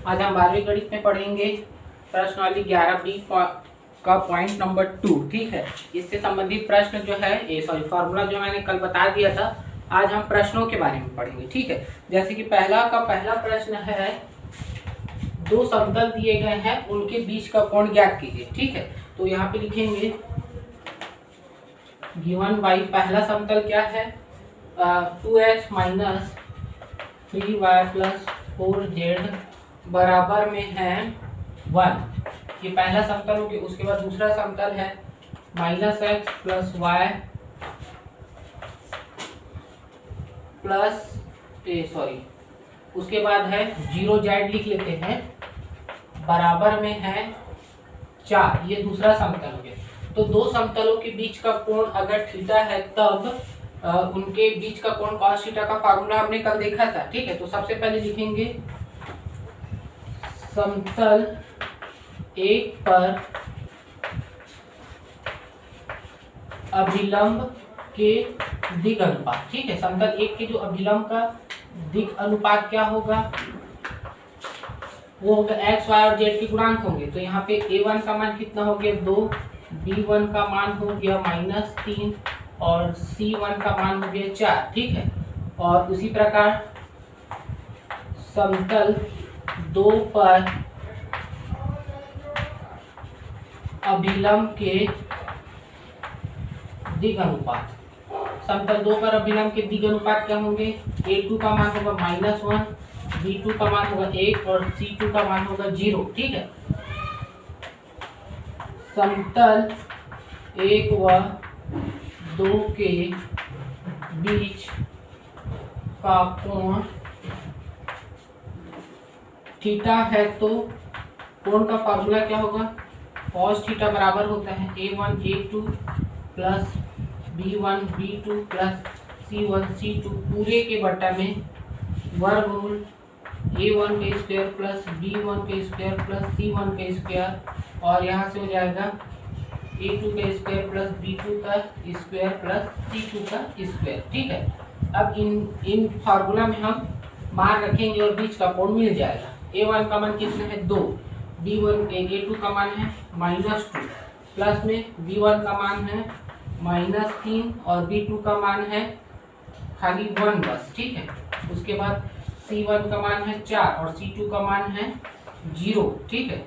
आज हम 12वीं गणित में पढ़ेंगे प्रश्नावली 11B का पॉइंट नंबर 2। ठीक है, इससे संबंधित प्रश्न जो है फॉर्मूला जो मैंने कल बता दिया था, आज हम प्रश्नों के बारे में पढ़ेंगे। ठीक है, जैसे कि पहला प्रश्न है, दो समतल दिए गए हैं, उनके बीच का कोण ज्ञात कीजिए। ठीक है, तो यहाँ पे लिखेंगे गिवन बाई पहला समतल क्या है 2x minus 3y plus 4z बराबर में है 1। ये पहला समतल हो गया। उसके बाद दूसरा समतल है -x प्लस y प्लस उसके बाद है 0z लिख लेते हैं, बराबर में है 4। ये दूसरा समतल हो गया। तो दो समतलों के बीच का कोण अगर थीटा है तब उनके बीच का कोण cos थीटा का फार्मूला हमने कल देखा था। ठीक है, तो सबसे पहले लिखेंगे समतल एक पर अभिलंब के दिग अनुपात। ठीक है, समतल एक के जो अभिलंब का दिग अनुपात क्या होगा, वो होगा x, y और z के गुणांक होंगे। तो यहाँ पे a1 का मान कितना हो गया 2, b1 का मान हो गया -3 और c1 का मान हो गया 4। ठीक है, और उसी प्रकार समतल 2 पर अभिलंब के दिग अनुपात, समतल 2 पर अभिलंब के दिग अनुपात क्या होंगे, a2 का मान होगा -1, b2 का मान होगा 1 और c2 का मान होगा 0। ठीक है, समतल 1 व 2 के बीच का कोण थीटा है, तो कोण का फार्मूला क्या होगा, cos थीटा बराबर होता है a1 a2 plus b1 b2 plus c1 c2 पूरे के बटा में वर्गमूल a1 का स्क्वायर प्लस b1 का स्क्वायर प्लस c1 का स्क्वायर, और यहाँ से हो जाएगा a2 का स्क्वायर प्लस b2 का स्क्वायर प्लस c2 का स्क्वायर। ठीक है, अब इन फार्मूला में हम मान रखेंगे और बीच का कोण मिल जाएगा। a1 का मान कितना है 2, a2 का मान है -2 प्लस में b1 का मान है -3 और b2 का मान है खाली 1 बस। ठीक है, उसके बाद c1 का मान है 4 और c2 का मान है 0। ठीक है,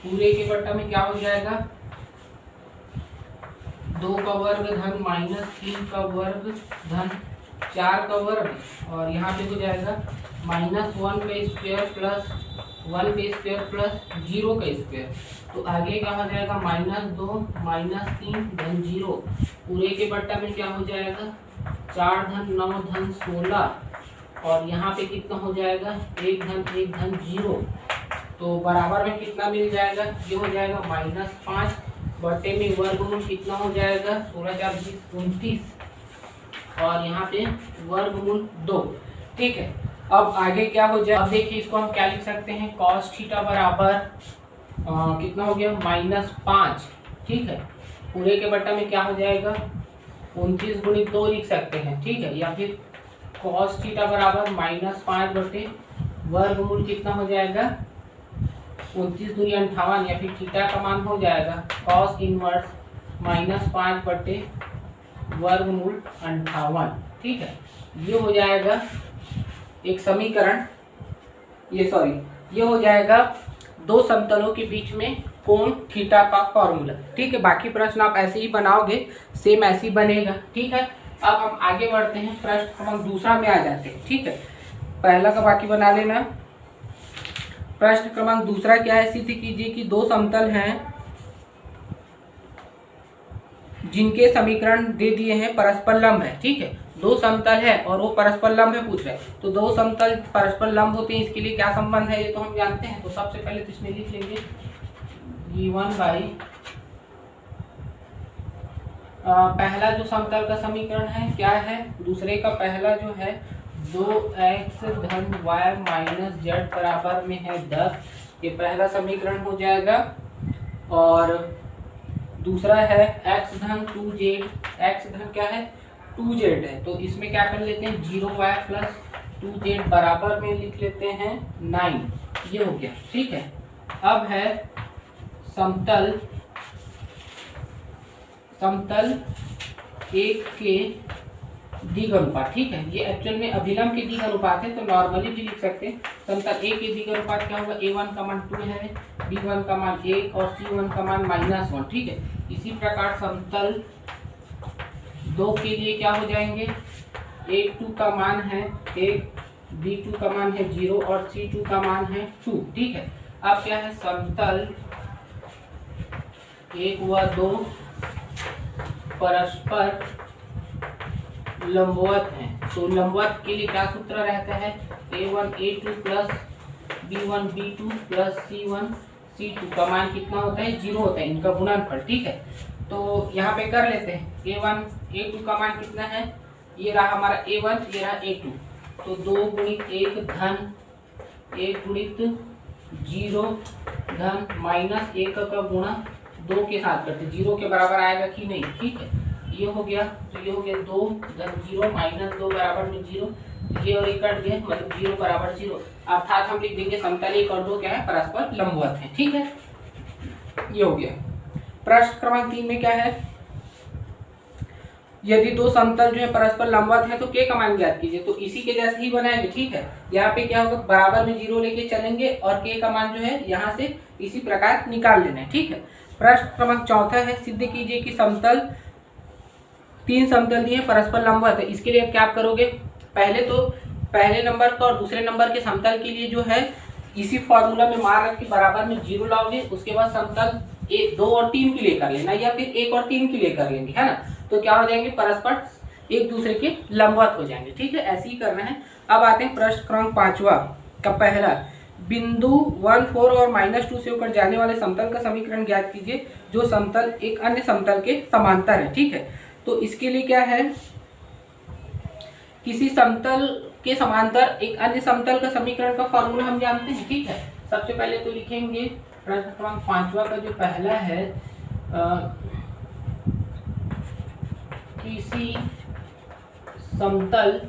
पूरे के बट्टा में क्या हो जाएगा 2 का वर्ग धन -3 का वर्ग धन 4 का वर्ग, और यहाँ पे हो जाएगा -1 का स्क्वायर प्लस 1 का स्क्वायर प्लस 0 का स्क्वायर। तो आगे क्या हो जाएगा -2 -3 धन 0, पूरे के बट्टा में क्या हो जाएगा 4 धन 9 धन 16, और यहाँ पे कितना हो जाएगा 1 धन 0। तो बराबर में कितना मिल जाएगा, ये हो जाएगा -5 बटे में वर्गमूल कितना हो जाएगा 16 4 20 29, और यहाँ पे वर्गमूल 2। ठीक है, अब आगे क्या हो जाए, अब देखिए इसको हम क्या लिख सकते हैं, cos थीटा बराबर कितना हो गया -5। ठीक है, पूरे के बट्टा में क्या हो जाएगा 29 गुणित 2 लिख सकते हैं। ठीक है, या फिर cos थीटा बराबर -5 बटे वर्गमूल कितना हो जाएगा 29 दूनी 58, या फिर थीटा का मान हो जाएगा cos इनवर्स -5 बटे वर्गमूल 58। ठीक है, ये हो जाएगा एक समीकरण, ये हो जाएगा दो समतलों के बीच में कोण थीटा का फॉर्मूला। ठीक है, बाकी प्रश्न आप ऐसे ही बनाओगे, सेम ऐसे ही बनेगा। ठीक है, अब हम आगे बढ़ते हैं, प्रश्न क्रमांक दूसरा में आ जाते हैं। ठीक है, पहला का बाकी बना लेना। प्रश्न क्रमांक दूसरा क्या है, सिद्ध कीजिए कि दो समतल हैं जिनके समीकरण दे दिए हैं परस्पर लंब है। ठीक है, दो समतल है और वो परस्पर लंब है पूछ रहे हैं, तो दो समतल परस्पर लंब होते हैं, इसके लिए क्या संबंध है ये तो हम जानते हैं। तो सबसे पहले तो इसमें लिख लेंगे गिवन बाई पहला जो समतल का समीकरण है क्या है, दूसरे का पहला जो है 2x धन y माइनस z बराबर में है 10, ये पहला समीकरण हो जाएगा। और दूसरा है x धन 2z, x धन क्या है 2z है, तो इसमें क्या कर लेते हैं 0y प्लस 2z बराबर में लिख लेते हैं 9। ये हो गया, ठीक है। अब है समतल एक के दिग अनुपात, ठीक है। ये एक्चुअल में अभिलंब के दिग अनुपात है, तो नॉर्मली भी लिख सकते हैं। समतल ए के दिग अनुपात क्या होगा, a1 का मान 2 है, b1 का मान 1 और c1 का मान -1, ठीक है। इसी प्रकार समतल 2 के लिए क्या हो जाएंगे, a2 का मान है 1, b2 का मान है 0 और c2 का मान है 2, ठीक है। अब क्या है, समतल 1 व 2 परस्पर लंबवत हैं, तो लंबवत के लिए क्या सूत्र रहता है, a1 a2 plus b1 b2 plus c1 c2 का मान कितना होता है, 0 होता है, इनका गुणनफल, ठीक है। तो यहाँ पे कर लेते हैं, a1 a2 का मान कितना है, ये रहा हमारा a1, ये रहा a2, तो 2 गुणित 1 धन 1 गुणित 0 धन -1 का गुणा 2 के साथ करते, 0 के बराबर आएगा कि नहीं, ठीक है। ये हो गया, तो ये हो गया 2 धन 0 -2 बराबर में 0, ये और ये कट गए, मतलब 0 बराबर 0, अर्थात हम लिख देंगे समतल 1 और 2 क्या है, परस्पर लंबवत है, ठीक है। ये हो गया। प्रश्न क्रमांक 3 में क्या है, यदि दो समतल जो है परस्पर लंबवत है तो के का मान ज्ञात कीजिए, तो इसी के जैसे ही बनाएंगे, ठीक है। यहाँ पे क्या होगा, बराबर में 0 लेके चलेंगे और के का मान जो है यहाँ से इसी प्रकार निकाल लेना है, ठीक है। प्रश्न क्रमांक 4 है, सिद्ध कीजिए कि समतल 3 समतल दिए परस्पर लंबवत है। इसके लिए क्या आप करोगे, पहले तो पहले नंबर का और दूसरे नंबर के समतल के लिए जो है इसी फॉर्मूला में मार रख के बराबर में 0 लाओगे, उसके बाद समतल 1 2 और 3 के लिए कर लेना, या फिर 1 और 3 के लिए कर लेंगे, है ना। तो क्या हो जाएंगे, परस्पर एक दूसरे के लंबवत हो जाएंगे, ठीक है। ऐसे ही करना है। अब आते हैं प्रश्न क्रमांक 5वां का पहला, बिंदु 1 4 और -2 से होकर जाने वाले समतल का समीकरण ज्ञात कीजिए जो समतल एक अन्य समतल के समांतर है, ठीक है। तो इसके लिए क्या है, किसी समतल के समांतर एक अन्य समतल का समीकरण का फॉर्मूला हम जानते हैं, ठीक है। सबसे पहले तो लिखेंगे प्रश्न क्रमांक 5वां का जो पहला है, किसी समतल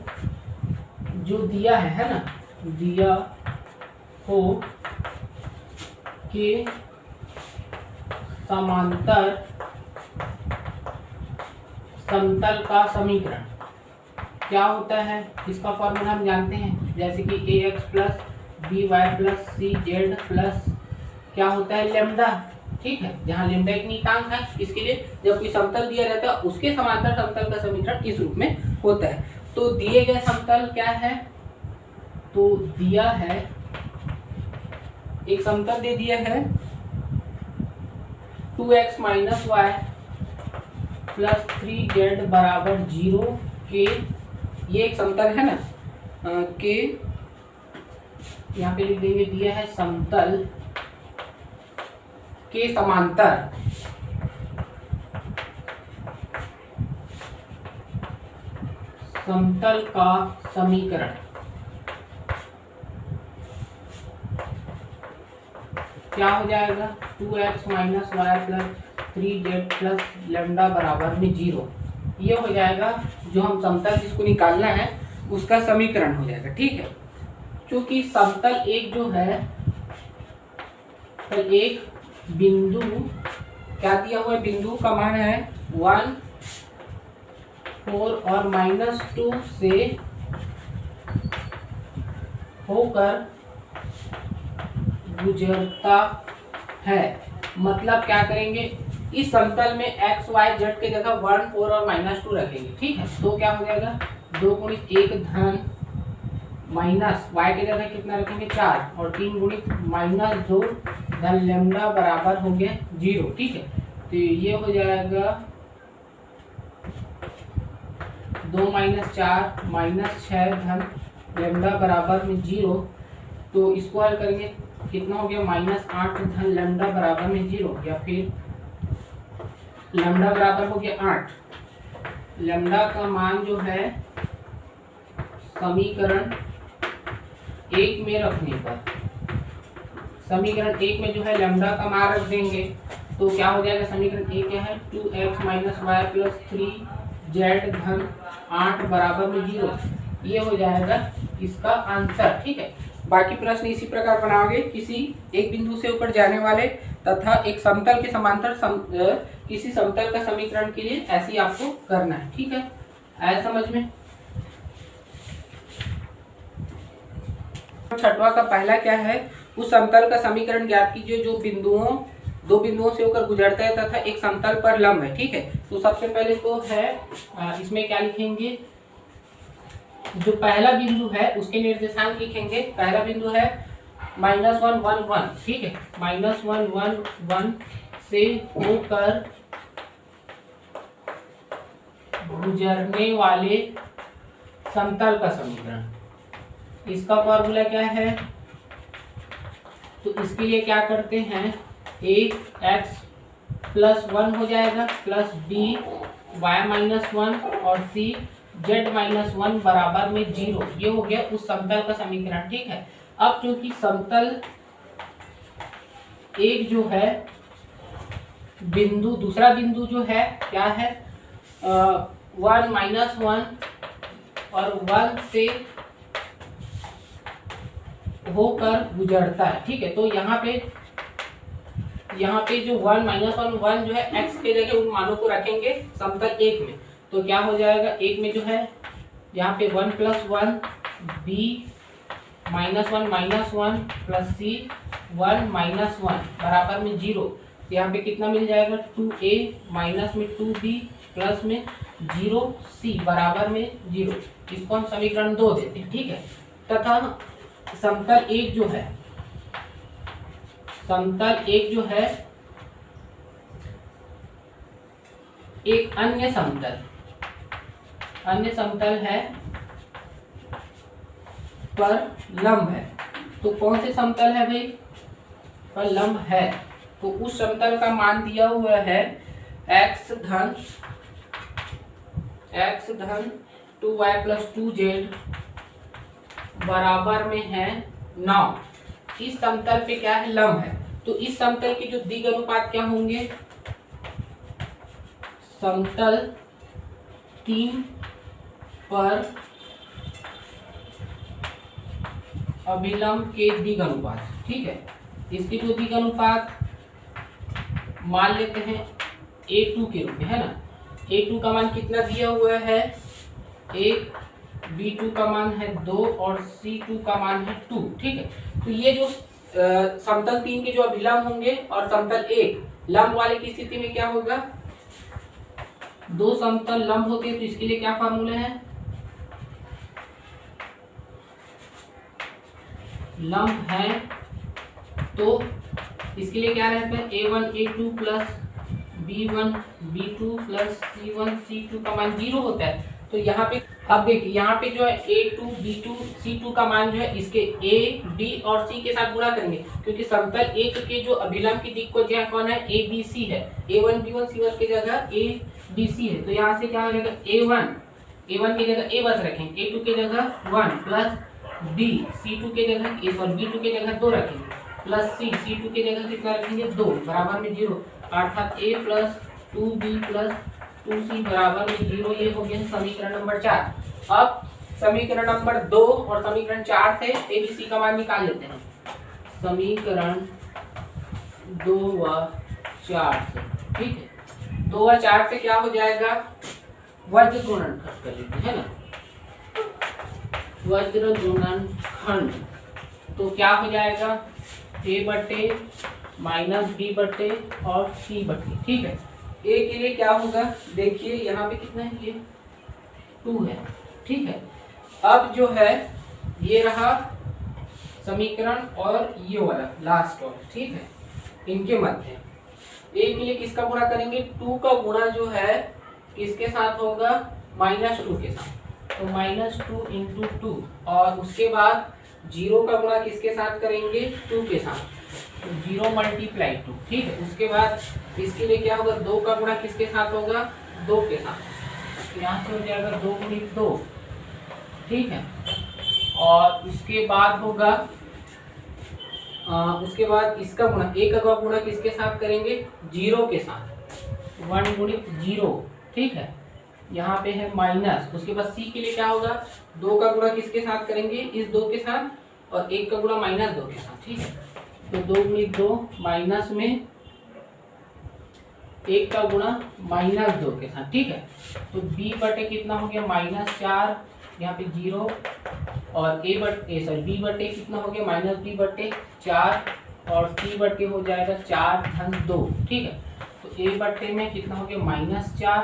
जो दिया है ना, दिया हो के समांतर समतल का समीकरण क्या होता है, इसका फॉर्मूला हम जानते हैं, जैसे कि ax plus B Y plus C Z plus क्या होता है, लेमडा, ठीक है। जहाँ लेमडा एक नियतांक है, इसके लिए जब कोई समतल दिया रहता है उसके समांतर समतल का समीकरण इस रूप में होता है। तो दिए गए समतल क्या है, तो दिया है एक समतल दे दिया है 2x minus y plus 3z बराबर 0 के, ये एक समतल है ना, के यहाँ पे लिख देंगे, दिया है समतल के समांतर समतल का समीकरण क्या हो जाएगा, 2x minus y plus 3z plus lambda बराबर में 0। ये हो जाएगा जो हम समतल जिसको निकालना है उसका समीकरण हो जाएगा, ठीक है। क्योंकि समतल एक जो है, तो एक बिंदु क्या दिया हुआ है, बिंदु का मान है 1 4 और -2 से होकर गुजरता है। मतलब क्या करेंगे, इस समतल में x y z के जगह 1 4 और -2 रखेंगे, ठीक है। तो क्या हो जाएगा, 2 गुणित 1 धन माइनस y के जगह कितना रखेंगे 4 और 3 गुणित -2 धन लेमडा बराबर हो गया 0, ठीक है। तो ये हो जाएगा 2 - 4 -6 धन लेमडा बराबर में 0। तो इसको हल करेंगे, कितना हो गया, -8 धन लेमडा बराबर में 0, या फिर लेमडा बराबर हो गया 8। लेमडा का मान जो है समीकरण 1 में रखने पर, समीकरण 1 में जो है लेमडा का मान रख देंगे, तो क्या हो जाएगा, समीकरण 1 क्या है, 2x minus y plus 3z धन 8 बराबर में 0। ये हो जाएगा इसका आंसर, ठीक है। बाकी प्रश्न इसी प्रकार बनाओगे। किसी एक बिंदु से ऊपर जाने वाले तथा एक समतल के समांतर किसी समतल का समीकरण के लिए ऐसे ही आपको करना है। ठीक है, आया समझ में। छठवां का पहला क्या है, उस समतल का समीकरण ज्ञात कीजिए जो दो बिंदुओं से होकर गुजरता है तथा एक समतल पर लंब है। ठीक है, तो सबसे पहले तो है इसमें क्या लिखेंगे, जो पहला बिंदु है उसके निर्देशांक लिखेंगे। पहला बिंदु है -1 1 1। ठीक है, -1 1 1 से होकर गुजरने वाले समतल का समीकरण, इसका फॉर्मूला क्या है, तो इसके लिए क्या करते हैं, a x + 1 हो जाएगा प्लस b y - 1 और c z - 1 बराबर में 0। ये हो गया उस समतल का समीकरण। ठीक है, अब क्योंकि समतल एक जो है बिंदु, दूसरा बिंदु जो है क्या है 1 - 1 और 1 से होकर गुजरता है। ठीक है, तो यहाँ पे जो 1 - 1 जो है x के जगह उन मानों को रखेंगे समतल एक में, तो क्या हो जाएगा, एक में जो है यहाँ पे 1 + 1 b -1 - 1 प्लस c 1 - 1 बराबर में 0। यहाँ पे कितना मिल जाएगा, 2a माइनस में 2b प्लस में 0c बराबर में 0। इसको हम समीकरण 2 देते हैं। ठीक है, तथा समतल एक जो है एक अन्य समतल है पर लंब है। तो कौन से समतल है भाई, पर लंब है, तो उस समतल का मान दिया हुआ है x धन 2y + 2z बराबर में है 9। इस समतल पे क्या है, लंब है। तो इस समतल के जो दिग अनुपात क्या होंगे, समतल 3 पर अभिलंब के दिग अनुपात। ठीक है, इसके जो दिग अनुपात मान लेते हैं a2 के रूप में, है ना। a2 का मान कितना दिया हुआ है 1, b2 का मान है 2 और c2 का मान है 2। ठीक है, तो ये जो समतल 3 के जो अभिलंब होंगे और समतल 1 लंब वाले की स्थिति में क्या होगा, दो समतल लंब होते हैं, तो इसके लिए क्या फार्मूला है, लंब है तो इसके लिए क्या रहता है, a1 a2 plus b1 b2 plus c1 c2 का मान 0 होता है। तो यहाँ पे अब देखिए, यहाँ पे जो है a2 b2 c2 का मान जो है इसके a b और c के साथ गुणा करेंगे, क्योंकि समतल एक के जो अभिलंब की दिक् को जगह कौन है, a b c है, a1 b1 c1 की जगह a b c है। तो यहाँ से क्या हो जाएगा, a1 की जगह a बस रखेंगे, a2 की जगह 1 प्लस b c2 के जगह b2 के जगह 2 रखेंगे प्लस c2 के जगह कितना रखेंगे 2 बराबर में 0, अर्थात a plus 2b plus 2c बराबर में 0। ये हो गया समीकरण नंबर 4। अब समीकरण नंबर 2 और समीकरण 4 से a b c का मान निकाल लेते हैं। समीकरण 2 व 4 से, ठीक है, 2 व 4 से क्या हो जाएगा, वज्र गुणनखंड कर लेते हैं ना, वज्र गुणनखंड। तो क्या हो जाएगा, a बटे माइनस b बटे और c बटे। ठीक है, a के लिए क्या होगा, देखिए यहाँ पे कितना है, ये 2 है। ठीक है, अब जो है ये रहा समीकरण और ये वाला लास्ट वाला। ठीक है, इनके मध्य a के लिए किसका गुणा करेंगे, 2 का गुणा जो है किसके साथ होगा, -2 के साथ। तो -2 × 2 और उसके बाद 0 का गुणा किसके साथ करेंगे, 2 के साथ, तो 0 × 2। ठीक है, उसके बाद इसके लिए क्या होगा, 2 का गुणा किसके साथ होगा, 2 के साथ, तो यहाँ से हो जाएगा 2 × 2। ठीक है, और उसके बाद होगा उसके बाद इसका गुणा, 1 का गुणा किसके साथ करेंगे, 0 के साथ, 1 × 0। ठीक है, यहाँ पे है माइनस, उसके बाद c के लिए क्या होगा, 2 का गुणा किसके साथ करेंगे, इस 2 के साथ, और 1 का गुणा -2 के साथ, ठीक है। तो 2 गुणित 2 माइनस में 1 का गुणा -2 के साथ, ठीक है। तो b बटे कितना हो गया -4, यहाँ पे 0, और b बटे कितना हो गया -b बटे 4, और c बटे हो जाएगा 4 धन 2, ठीक है। तो a बटे में कितना हो गया -4,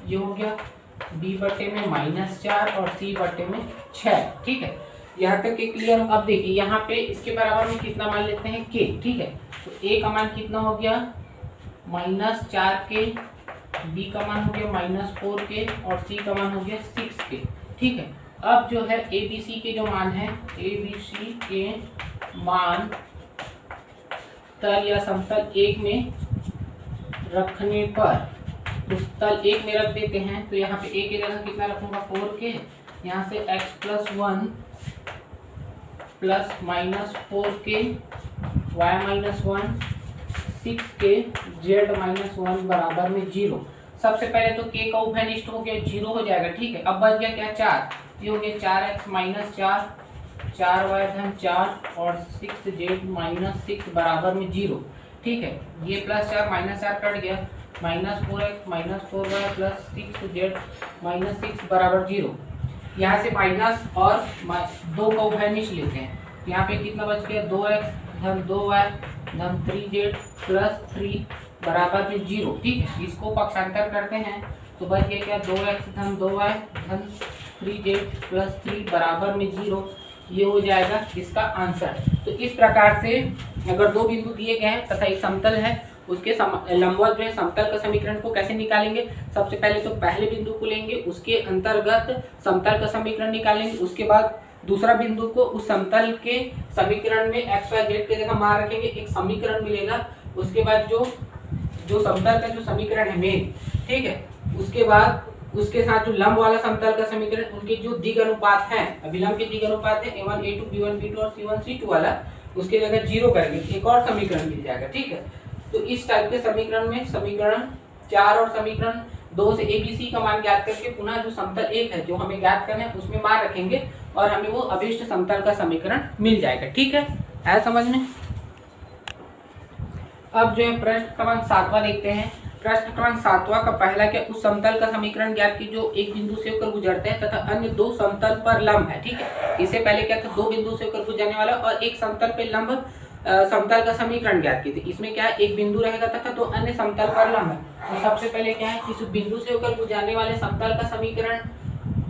ये हो गया, b बटे में -4 और c बटे में 6, ठीक है। यहाँ तक के क्लियर। अब देखिए यहाँ पे इसके बराबर में कितना मान लेते हैं k, ठीक है। तो a का मान कितना हो गया -4k, b का मान हो गया -4k और c का मान हो गया 6k, ठीक है। अब जो है abc के जो मान है, abc के मान तल या समतल 1 में रखने पर, तो तल 1 में रख देते हैं। तो यहाँ पे a की जगह कितना रखूंगा 4k, यहाँ से x+1 plus -4k y-1 6k z-1 बराबर में 0। सबसे पहले तो k का उभयनिष्ठ हो गया 0 हो जाएगा, ठीक है। अब बच गया क्या 4, ये हो गया 4x-4 4y धन 4 और 6z-6 बराबर में 0, ठीक है। ये +4 -4 कट गया, -4x -4y प्लस 6z-6 बराबर 0। यहाँ से माइनस और 2 का उभयनिष्ठ लेते हैं। यहाँ पे कितना बच गया 2x धन 2y धन 3z प्लस 3 बराबर में 0, ठीक है। इसको पक्षांतर करते हैं तो बच गया क्या 2x धन 2y धन 3z प्लस 3 बराबर में 0। ये हो जाएगा इसका आंसर। तो इस प्रकार से अगर 2 बिंदु दिए गए हैं तथा एक समतल है, उसके लंबवत जो है समतल का समीकरण को कैसे निकालेंगे। सबसे पहले तो पहले बिंदु को लेंगे, उसके अंतर्गत समतल का समीकरण निकालेंगे। उसके बाद दूसरा बिंदु को उस समतल के समीकरण में x y z की जगह मान रखेंगे, एक समीकरण मिलेगा। उसके बाद जो समतल का जो समीकरण है मेन, ठीक है, उसके बाद उसके साथ जो लंब वाला समतल का समीकरण, उनके जो दिग अनुपात है, अभिलंब के दिग अनुपात है a1 a2 b1 b2 और c1 c2 वाला, उसके जगह 0 करेंगे, एक और समीकरण मिल जाएगा, ठीक है। तो इस टाइप के समीकरण में समीकरण 4 और समीकरण 2 से abc का मान ज्ञात करके पुनः जो समतल 1 है जो हमें ज्ञात करना है उसमें मान रखेंगे और हमें वो अभिष्ट समतल का समीकरण मिल जाएगा, ठीक है। आया समझ में। अब जो है प्रश्न क्रमांक 7वां देखते हैं। प्रश्न क्रमांक 7वां का पहला क्या, उस समतल का समीकरण ज्ञात की जो एक बिंदु से होकर गुजरते हैं तथा अन्य 2 समतल पर लंब है, ठीक है। इससे पहले क्या था 2 बिंदु से होकर गुजरने वाला और एक समतल पे लंब समतल का समीकरण ज्ञात की थी। इसमें क्या है एक बिंदु रहेगा तथा 2 अन्य समतल पर लंब है। तो सबसे पहले क्या है, इस बिंदु से होकर गुजरने वाले समतल का समीकरण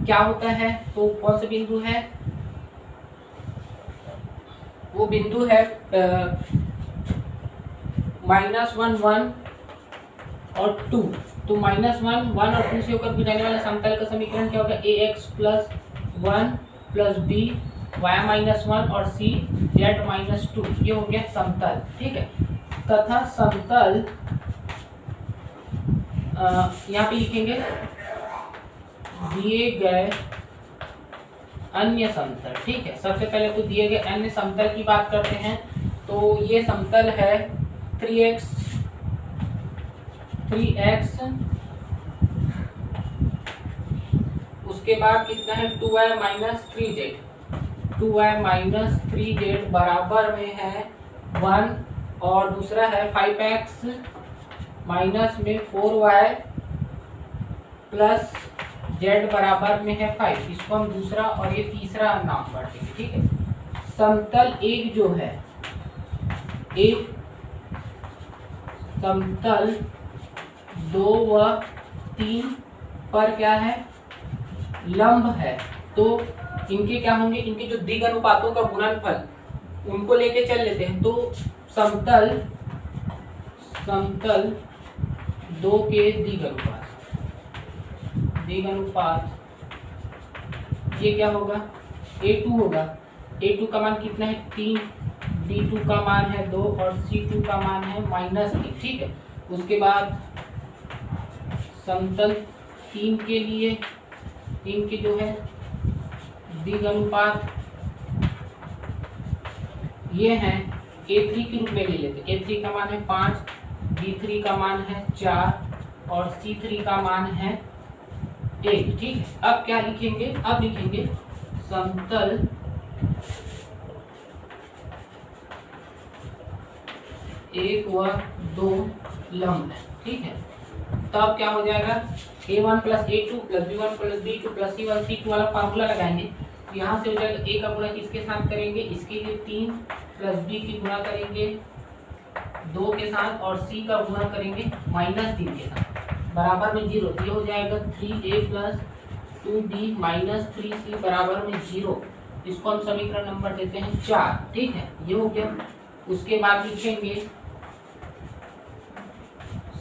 क्या होता है, तो कौन सा बिंदु है, वो बिंदु है -1 1 और 2। तो -1 1 और 2 से होकर गुजरने वाले समतल का समीकरण क्या होगा, ax+1 प्लस b y-1 और c z-2। ये हो गया समतल, ठीक है। तथा समतल यहाँ पे लिखेंगे दिए गए अन्य समतल, ठीक है। सबसे पहले तो दिए गए अन्य समतल की बात करते हैं। तो ये समतल है 3x उसके बाद कितना है 2y-3z बराबर में है 1 और दूसरा है 5x माइनस में 4y प्लस z बराबर में है 5। इसको हम दूसरा और ये तीसरा नाम बांटेंगे, ठीक है। समतल एक जो है, एक समतल 2 व 3 पर क्या है लंब है। तो इनके क्या होंगे, इनके जो दिग अनुपातों का गुणनफल उनको लेके चल लेते हैं। तो समतल 2 के दिग अनुपात ये क्या होगा a2 होगा। a2 का मान कितना है 3, b2 का मान है 2 और c2 का मान है -3, ठीक है। उसके बाद समतल 3 के लिए इनके जो है दिग अनुपात ये हैं a3 के रूप में ले लेते हैं। a3 का मान है 5, b3 का मान है 4 और c3 का मान है 1, ठीक है। अब क्या लिखेंगे, अब लिखेंगे समतल 1 व 2 लंब है, ठीक है। तब क्या हो जाएगा, a1 plus a2 plus b1 plus b2 plus c1 c2 वाला फार्मूला लगाएंगे। तो यहाँ से हो जाएगा a का गुणा किसके साथ करेंगे, इसके लिए 3 प्लस b की गुणा करेंगे 2 के साथ और c का गुणा करेंगे -3 के साथ बराबर में 0। ये हो जाएगा 3a plus 2b minus 3c बराबर में 0। इसको हम समीकरण नंबर देते हैं 4, ठीक है। ये हो गया। उसके बाद लिखेंगे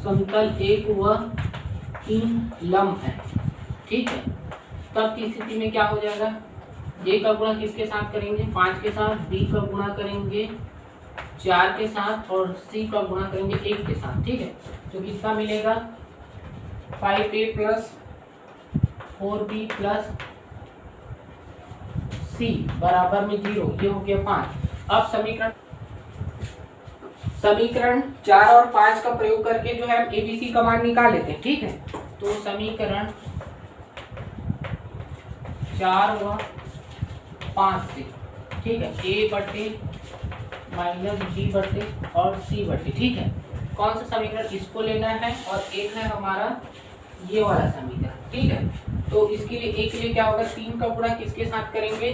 समतल 1 व 3 लंब है, ठीक है। तब की स्थिति में क्या हो जाएगा, a का गुणा किसके साथ करेंगे, 5 के साथ, b का गुणा करेंगे 4 के साथ और c का गुणा करेंगे 1 के साथ, ठीक है। तो कितना मिलेगा 5a plus 4b plus c बराबर में 0। ये हो गया 5। अब समीकरण 4 और 5 का प्रयोग करके जो है हम ABC का मान निकाल लेते हैं, ठीक है। तो समीकरण 4 व 5 से, ठीक है, a बटे माइनस b बटे और c बटे, ठीक है। कौन सा समीकरण, इसको लेना है और एक है हमारा ये वाला समीकरण, ठीक है। तो इसके लिए एक के लिए क्या होगा, 3 का गुणा किसके साथ करेंगे,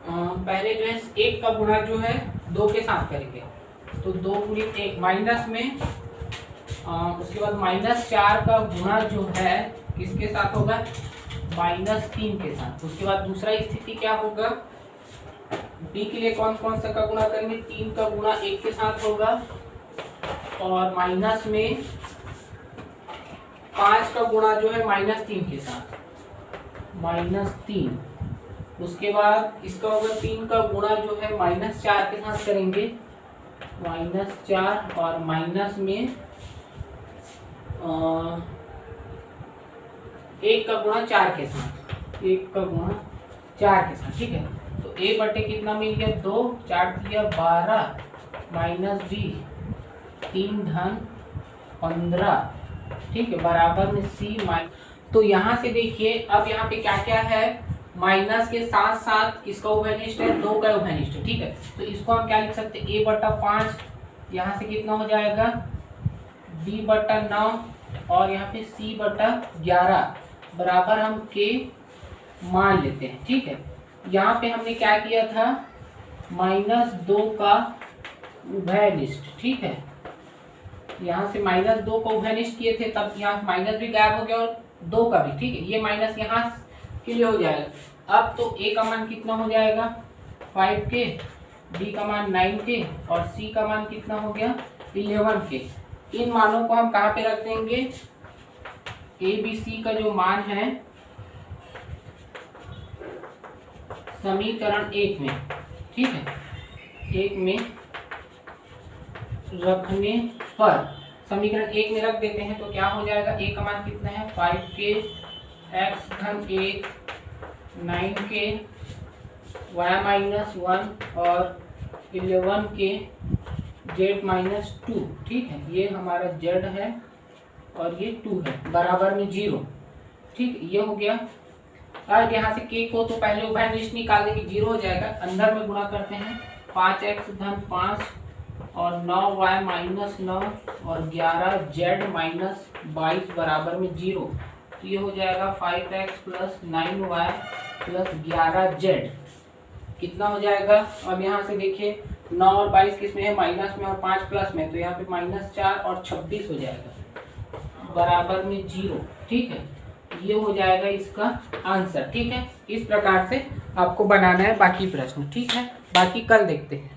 पहले जो है 1 का गुणा जो है 2 के साथ करेंगे। तो 2 गुणे 1 माइनस में उसके बाद -4 का गुणा जो है किसके साथ होगा, -3 के साथ। उसके बाद दूसरा स्थिति क्या होगा, b के लिए कौन कौन सा का गुणा करेंगे, 3 का गुणा 1 के साथ होगा और माइनस में 5 का गुणा जो है -3 के साथ, -3। उसके बाद इसका होगा 3 का गुणा जो है -4 के साथ करेंगे, -4 और माइनस में 1 का गुणा 4 के साथ, 1 का गुणा 4 के साथ, ठीक है। तो a बटे कितना मिल गया, 2, 4 दिया 12 माइनस b 3 धन 15, ठीक है, बराबर में c माइनस। तो यहाँ से देखिए अब यहाँ पे क्या क्या है, माइनस के साथ साथ किसका उभयनिष्ठ है, 2 का उभयनिष्ठ है, ठीक है। तो इसको हम क्या लिख सकते हैं, a बटा 5, यहाँ से कितना हो जाएगा b बटा 9 और यहाँ पे c बटा 11 बराबर हम k मान लेते हैं, ठीक है। यहाँ पे हमने क्या किया था, -2 का उभयनिष्ठ, ठीक है। यहाँ से -2 का उभयनिष्ठ किए थे, तब यहाँ माइनस भी गायब हो गया और 2 का भी, ठीक है। ये माइनस यहाँ के लिए हो जाएगा। अब तो a का मान कितना हो जाएगा 5k, b का मान 9k और c का मान कितना हो गया 11k। इन मानों को हम कहाँ पे रख देंगे, ABC का जो मान है समीकरण 1 में, ठीक है, 1 में रखने पर समीकरण 1 में रख देते हैं तो क्या हो जाएगा, a का मान कितना है 5k x धन 1 9k y माइनस 1 और 11k z माइनस 2, ठीक है। ये हमारा z है और ये 2 है बराबर में 0, ठीक, ये हो गया। अब यहाँ से k को तो पहले उभयनिष्ठ निकाल देंगे, 0 हो जाएगा, अंदर में गुणा करते हैं 5x धन 5 और 9y माइनस 9 और 11z माइनस 22 बराबर में 0। तो ये हो जाएगा 5x plus 9y plus 11z, कितना हो जाएगा। अब यहाँ से देखिए 9 और 22 किस में है, माइनस में, और 5 प्लस में, तो यहाँ पे -4 और 26 हो जाएगा बराबर में 0, ठीक है। ये हो जाएगा इसका आंसर, ठीक है। इस प्रकार से आपको बनाना है बाकी प्रश्न, ठीक है। बाकी कल देखते हैं।